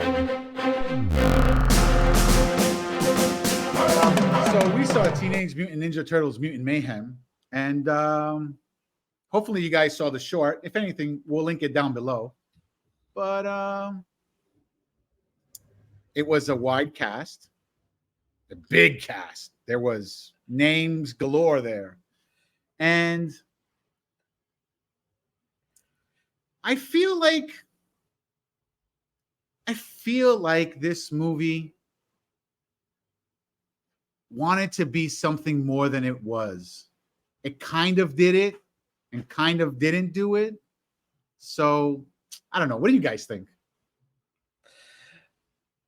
So we saw Teenage Mutant Ninja Turtles Mutant Mayhem, and hopefully you guys saw the short. If anything, we'll link it down below. But it was a wide cast, a big cast. There was names galore there. And I feel like this movie wanted to be something more than it was. It kind of did it and kind of didn't do it. So I don't know. What do you guys think?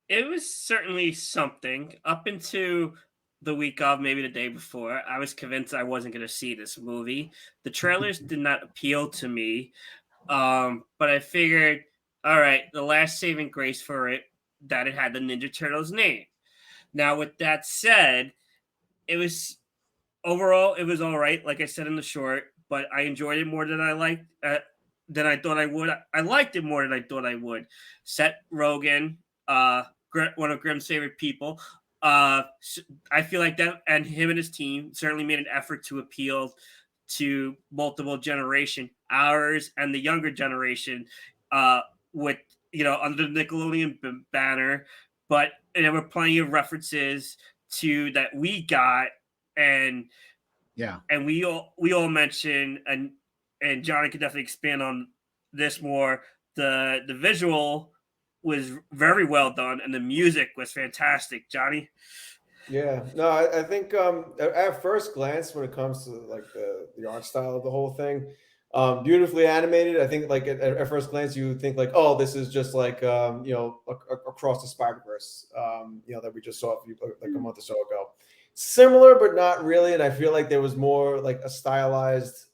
It was certainly something. Up into the week of, maybe the day before, I was convinced I wasn't going to see this movie. The trailers did not appeal to me, but I figured, all right, the last saving grace for it, that it had the Ninja Turtles name. Now, with that said, it was overall it was all right. Like I said in the short, but I enjoyed it more than I liked than I thought I would. I liked it more than I thought I would. Seth Rogen, one of Grimm's favorite people. I feel like that, and him and his team certainly made an effort to appeal to multiple generation, ours and the younger generation, with under the Nickelodeon banner. But there were plenty of references to that we got, and Yeah. and we all mentioned, and Johnny could definitely expand on this more. The visual was very well done, and the music was fantastic. Johnny. Yeah, no, I think at first glance, when it comes to like the art style of the whole thing, beautifully animated. I think like at first glance, you think like, oh, this is just like across the Spider Verse, that we just saw like a month or so ago. Similar, but not really. And I feel like there was more like a stylized,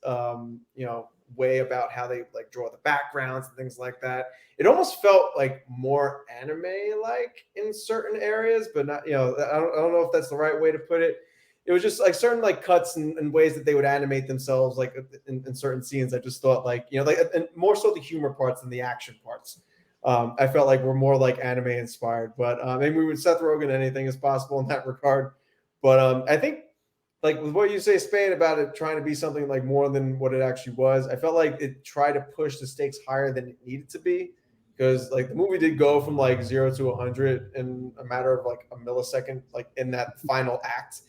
way about how they like draw the backgrounds and things like that. It almost felt like more anime like in certain areas, but not, I don't know if that's the right way to put it. It was just like certain like cuts and ways that they would animate themselves, like in certain scenes. I just thought like, and more so the humor parts than the action parts. I felt like we're more like anime inspired, but maybe with Seth Rogen, anything is possible in that regard. But I think like with what you say, Spain, about it trying to be something like more than what it actually was, I felt like it tried to push the stakes higher than it needed to be, because like the movie did go from like 0 to 100 in a matter of like a millisecond, like in that final act.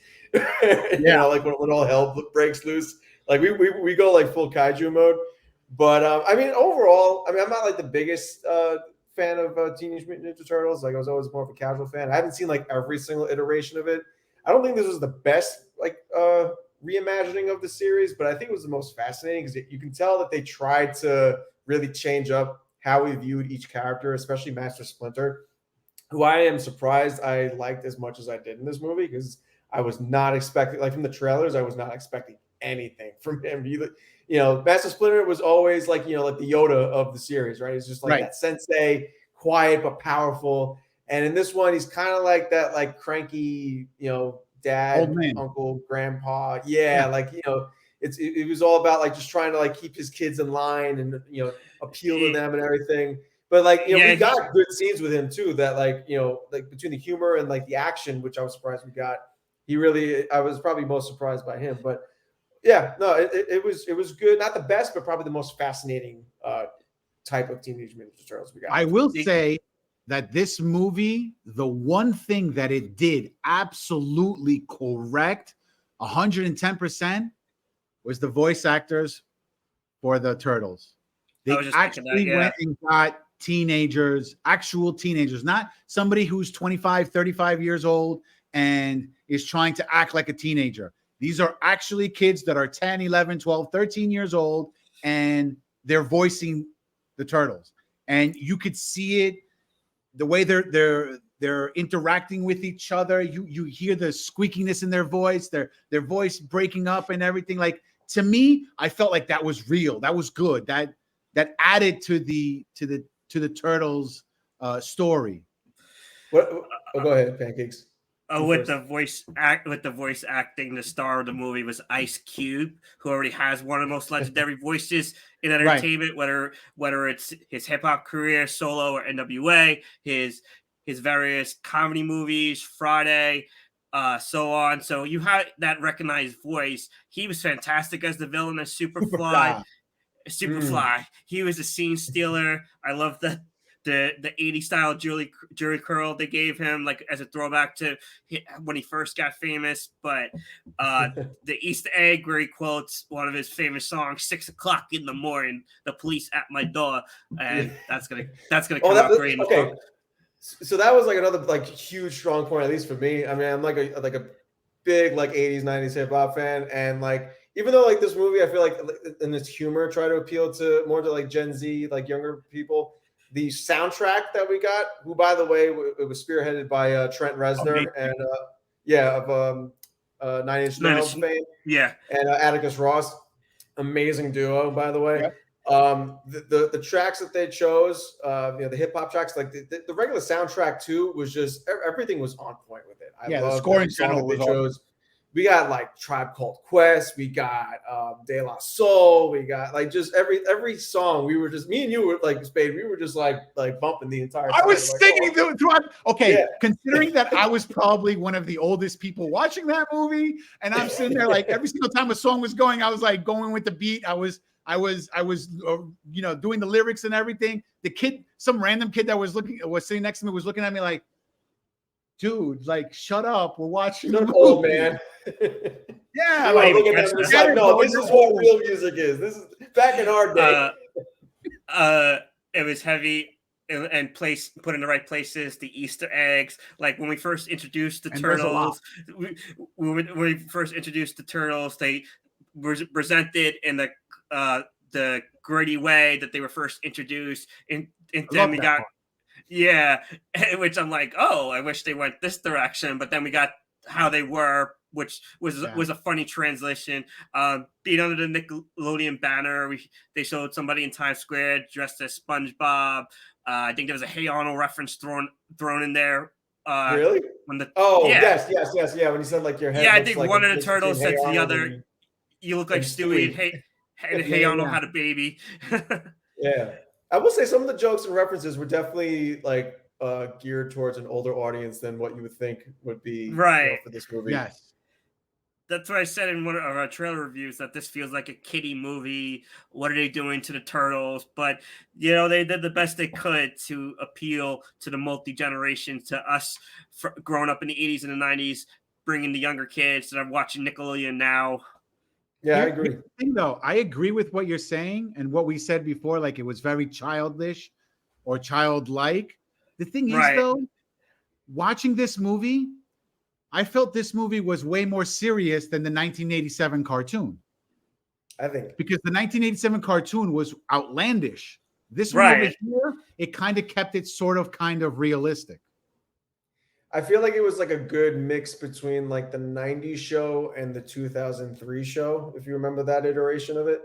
Yeah. Like when all hell breaks loose, like we go like full kaiju mode. But I mean, overall, I mean, I'm not like the biggest fan of Teenage Mutant Ninja Turtles. Like I was always more of a casual fan. I haven't seen like every single iteration of it. I don't think this was the best like reimagining of the series, but I think it was the most fascinating because you can tell that they tried to really change up how we viewed each character, especially Master Splinter, who I am surprised I liked as much as I did in this movie, because I was not expecting, like from the trailers, I was not expecting anything from him. Master Splinter was always like, like the Yoda of the series, right? He's just like that sensei, quiet but powerful. And in this one, he's kind of like that, like cranky, dad, uncle, grandpa. Yeah. Like, it was all about like just trying to like keep his kids in line and, appeal to them and everything. But like, we got good scenes with him too, that like, like between the humor and like the action, which I was surprised we got. I was probably most surprised by him. But yeah, no, it was good. Not the best, but probably the most fascinating type of Teenage Mutant Ninja Turtles we got. I will say that this movie, the one thing that it did absolutely correct, 110%, was the voice actors for the Turtles. They actually went and got teenagers, actual teenagers, not somebody who's 25, 35 years old and is trying to act like a teenager. These are actually kids that are 10, 11, 12, 13 years old, and they're voicing the Turtles. And you could see it, the way they're interacting with each other. You hear the squeakiness in their voice, their voice breaking up and everything. Like, to me, I felt like that was real. That was good. That added to the Turtles story. What? Oh, go ahead, Pancakes. With the voice acting, the star of the movie was Ice Cube, who already has one of the most legendary voices in entertainment. Right. Whether it's his hip hop career, solo or NWA, his various comedy movies, Friday, so on. So you had that recognized voice. He was fantastic as the villain of Superfly. He was a scene stealer. I love the 80s style Jerry curl they gave him, like as a throwback to when he first got famous. But the Easter egg where he quotes one of his famous songs, 6 o'clock in the morning, the police at my door, and that's gonna come out great. Okay, so that was like another like huge strong point, at least for me. I mean, I'm like a big like 80s 90s hip hop fan, and like even though like this movie, I feel like in its humor try to appeal to more to like Gen Z, like younger people. The soundtrack that we got, who by the way, it was spearheaded by Trent Reznor and of 9 Inch Nails fame, and Atticus Ross, amazing duo by the way. Yep. The tracks that they chose, the hip hop tracks, like the regular soundtrack too, was just everything was on point with it. The scoring channel they chose. We got like Tribe Called Quest, we got De La Soul, we got like just every song. We were just, me and you were like Spade, we were just like bumping the entire time. I was singing throughout. Okay, considering that I was probably one of the oldest people watching that movie, and I'm sitting there like every single time a song was going, I was like going with the beat. I was doing the lyrics and everything. The kid, some random kid that was sitting next to me was looking at me like, dude, like, shut up. We're watching the movie. Old man. Yeah. Like, look at them, like, no, this is what real music is. This is back in our day. It was heavy and put in the right places. The Easter eggs, like when we first introduced the Turtles, when we first introduced the Turtles, they were presented in the gritty way that they were first introduced. And then we got. Yeah, which I'm like, oh, I wish they went this direction, but then we got how they were, which was a funny translation. Being under the Nickelodeon banner, they showed somebody in Times Square dressed as SpongeBob. I think there was a Hey Arnold reference thrown in there. Really? Yes. When you said like your head. Yeah, I think like one of the turtles said to the other, "You look like Stewie." And Hey Arnold had a baby. Yeah. I will say some of the jokes and references were definitely like geared towards an older audience than what you would think would be for this movie. Yes. That's what I said in one of our trailer reviews, that this feels like a kiddie movie. What are they doing to the Turtles? But, they did the best they could to appeal to the multi-generation, to us growing up in the 80s and the 90s, bringing the younger kids that are watching Nickelodeon now. Yeah, I agree. I agree with what you're saying and what we said before, like it was very childish or childlike. The thing is, though, watching this movie, I felt this movie was way more serious than the 1987 cartoon. I think. Because the 1987 cartoon was outlandish. This one over here, it kind of kept it kind of realistic. I feel like it was like a good mix between like the 90s show and the 2003 show, if you remember that iteration of it.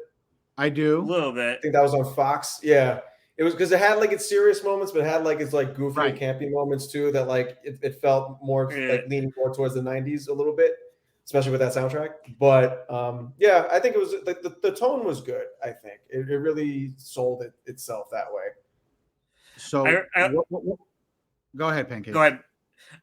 I do. A little bit. I think that was on Fox. Yeah. It was because it had like its serious moments, but it had like its like goofy and campy moments too, that like it felt more like leaning more towards the 90s a little bit, especially with that soundtrack. But I think it was the tone was good, I think. It really sold itself that way. So go ahead, Pancake. Go ahead.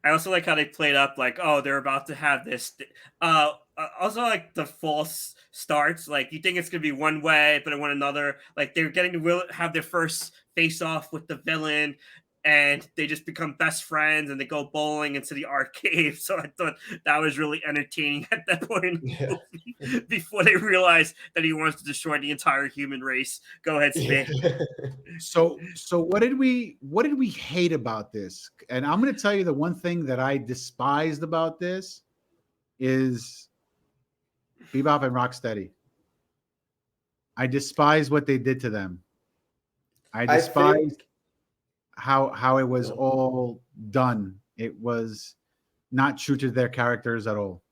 I also like how they played up like, oh, they're about to have this. Also, like the false starts. Like you think it's gonna be one way, but it went another. Like they're getting to have their first face off with the villain, and they just become best friends, and they go bowling into the arcade. So I thought that was really entertaining at that point in the movie, before they realized that he wants to destroy the entire human race. Go ahead, Spade. So what did we hate about this? And I'm going to tell you the one thing that I despised about this is Bebop and Rocksteady. I despise what they did to them. I despise how it was all done. It was not true to their characters at all.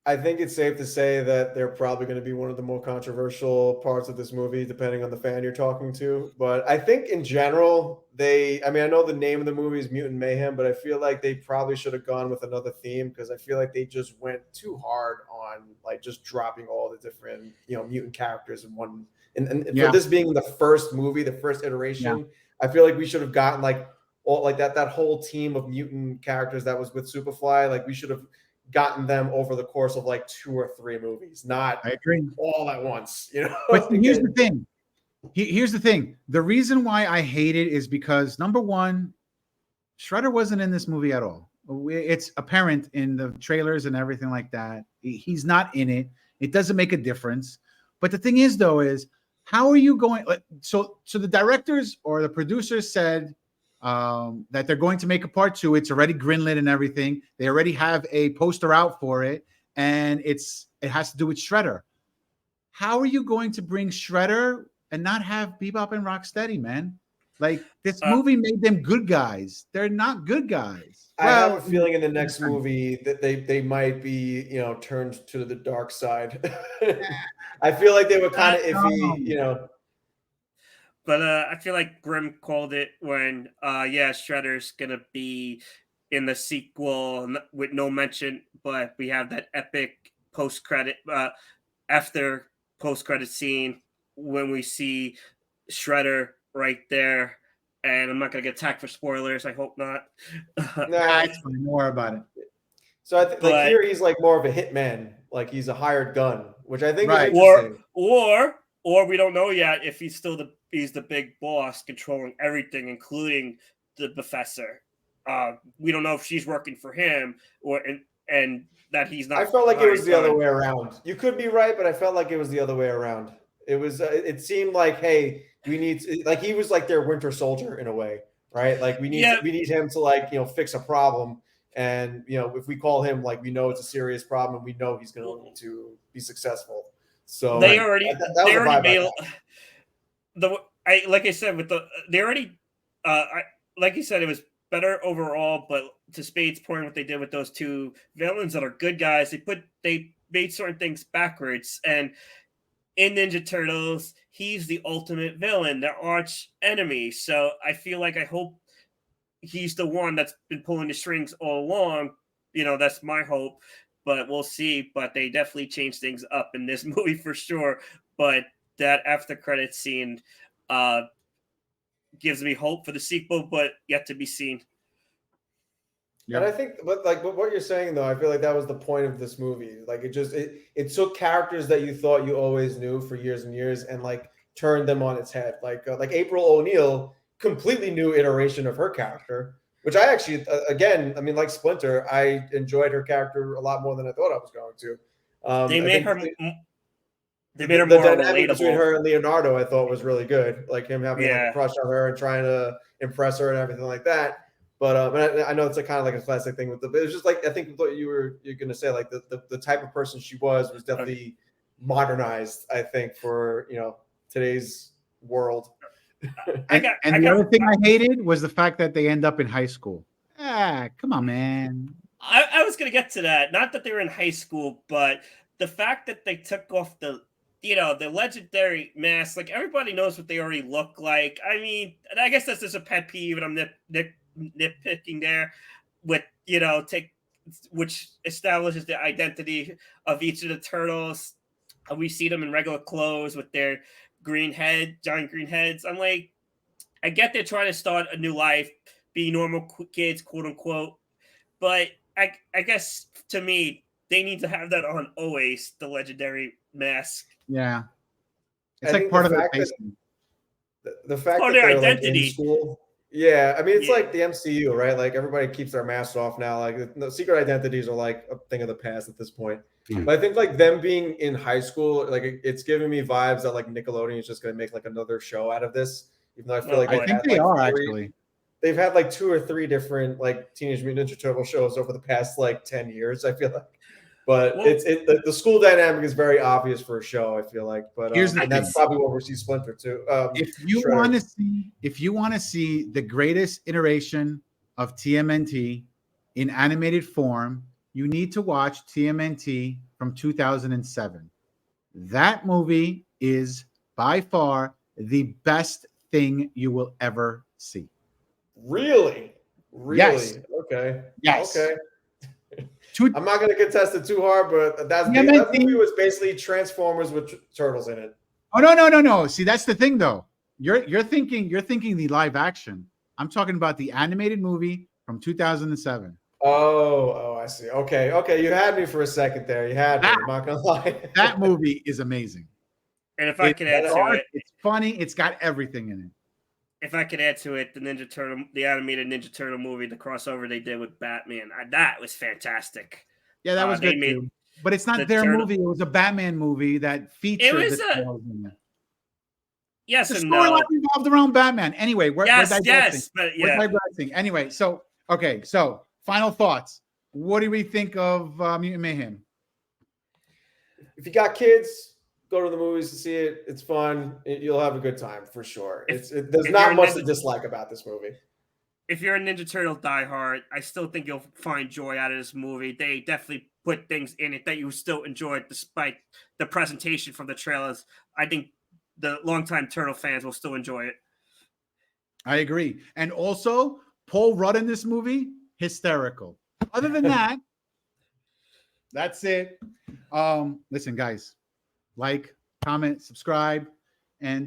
I think it's safe to say that they're probably going to be one of the more controversial parts of this movie, depending on the fan you're talking to. But I think in general, I mean, I know the name of the movie is Mutant Mayhem, but I feel like they probably should have gone with another theme because I feel like they just went too hard on like just dropping all the different, mutant characters in one. And for this being the first movie, the first iteration, I feel like we should have gotten like all like that whole team of mutant characters that was with Superfly. Like we should have gotten them over the course of like 2 or 3 movies, not I agree. all at once, But here's the thing. Here's the thing. The reason why I hate it is because number one, Shredder wasn't in this movie at all. It's apparent in the trailers and everything like that. He's not in it. It doesn't make a difference. But the thing is, though, is how are you going? So the directors or the producers said that they're going to make a part 2. It's already greenlit and everything. They already have a poster out for it, and it has to do with Shredder. How are you going to bring Shredder and not have Bebop and Rocksteady, man? Like this movie made them good guys. They're not good guys. I have a feeling in the next movie that they might be, turned to the dark side. I feel like they were kind of iffy, But I feel like Grimm called it when, Shredder's gonna be in the sequel with no mention, but we have that epic after post-credit scene when we see Shredder right there. And I'm not gonna get attacked for spoilers. I hope not. Nah, it's fine. Don't worry about it. So like here he's like more of a hitman, like he's a hired gun, which I think is interesting. Or we don't know yet if he's still he's the big boss controlling everything, including the professor. We don't know if she's working for him and that he's not. I felt like it was the other way around. You could be right, but I felt like it was the other way around. It was. It seemed like, hey, we need like he was like their Winter Soldier in a way, right? Like we need him to like fix a problem, and if we call him, like we know it's a serious problem, and we know he's going to be successful. So they already made like I said like you said, it was better overall, but to Spade's point, what they did with those 2 villains that are good guys, they made certain things backwards. And in Ninja Turtles, he's the ultimate villain, their arch enemy. So I hope he's the one that's been pulling the strings all along. That's my hope, but we'll see. But they definitely changed things up in this movie for sure. But that after credits scene gives me hope for the sequel, but yet to be seen. And I think, but what you're saying though, I feel like that was the point of this movie. Like it took characters that you thought you always knew for years and years, and like turned them on its head. Like April O'Neil, completely new iteration of her character, which I actually, again, I mean, like Splinter, I enjoyed her character a lot more than I thought I was going to. They made her more dynamic relatable. Between her and Leonardo, I thought was really good. Like him having like a crush on her and trying to impress her and everything like that. But I know it's kind of like a classic thing with but it was just like I think what you're going to say, like the type of person she was definitely modernized. I think for today's world. And the other thing I hated was the fact that they end up in high school. Come on, man. I was going to get to that. Not that they were in high school, but the fact that they took off the legendary mask. Like everybody knows what they already look like. I mean, and I guess that's just a pet peeve, and I'm nitpicking there with which establishes the identity of each of the turtles. We see them in regular clothes with their giant green heads. I'm like, I get they're trying to start a new life, be normal kids, quote unquote, but I guess to me they need to have that on always, the legendary mask. Yeah, it's like part of their face. The fact that their they're identity. Like in school. Yeah, I mean, it's like the MCU, right? Like everybody keeps their masks off now. Like the secret identities are like a thing of the past at this point. But I think like them being in high school, like it's giving me vibes that like Nickelodeon is just going to make like another show out of this. Even though I feel I think they are actually. They've had like 2 or 3 different like Teenage Mutant Ninja Turtle shows over the past like 10 years. I feel like. But the school dynamic is very obvious for a show, I feel like. But that's probably what we're seeing Splinter too. If you want to see the greatest iteration of TMNT in animated form, you need to watch TMNT from 2007. That movie is by far the best thing you will ever see. Really? Yes. Okay. Yes. Okay. I'm not going to contest it too hard, but that movie was basically Transformers with turtles in it. Oh no! See, that's the thing, though. You're thinking the live action. I'm talking about the animated movie from 2007. Oh, I see. Okay. You had me for a second there. You had me. I'm not gonna lie. That movie is amazing. And if I could add to it, it's funny. It's got everything in it. If I could add to it, the animated Ninja Turtle movie, the crossover they did with Batman, that was fantastic. Yeah, that was good too. But it's not their movie. It was a Batman movie that featured. It was yes the and storyline no. revolved around Batman. Anyway, we're digressing. Yes, but yeah. We're digressing. Anyway, so final thoughts. What do we think of Mutant Mayhem? If you got kids, go to the movies to see it. It's fun. You'll have a good time for sure. There's not much to dislike about this movie. If you're a Ninja Turtle diehard, I still think you'll find joy out of this movie. They definitely put things in it that you still enjoy despite the presentation from the trailers. I think the longtime Turtle fans will still enjoy it. I agree. And also, Paul Rudd in this movie, hysterical. Other than that, that's it. Listen, guys, like, comment, subscribe, and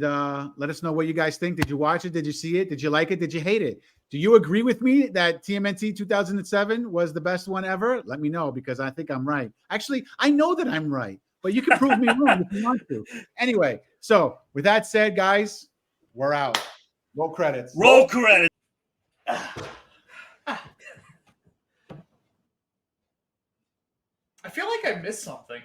let us know what you guys think. Did you watch it? Did you see it? Did you like it? Did you hate it? Do you agree with me that TMNT 2007 was the best one ever? Let me know, because I think I'm right. Actually, I know that I'm right, but you can prove me wrong if you want to. Anyway, so with that said, guys, we're out. Roll credits. Roll credits. I feel like I missed something.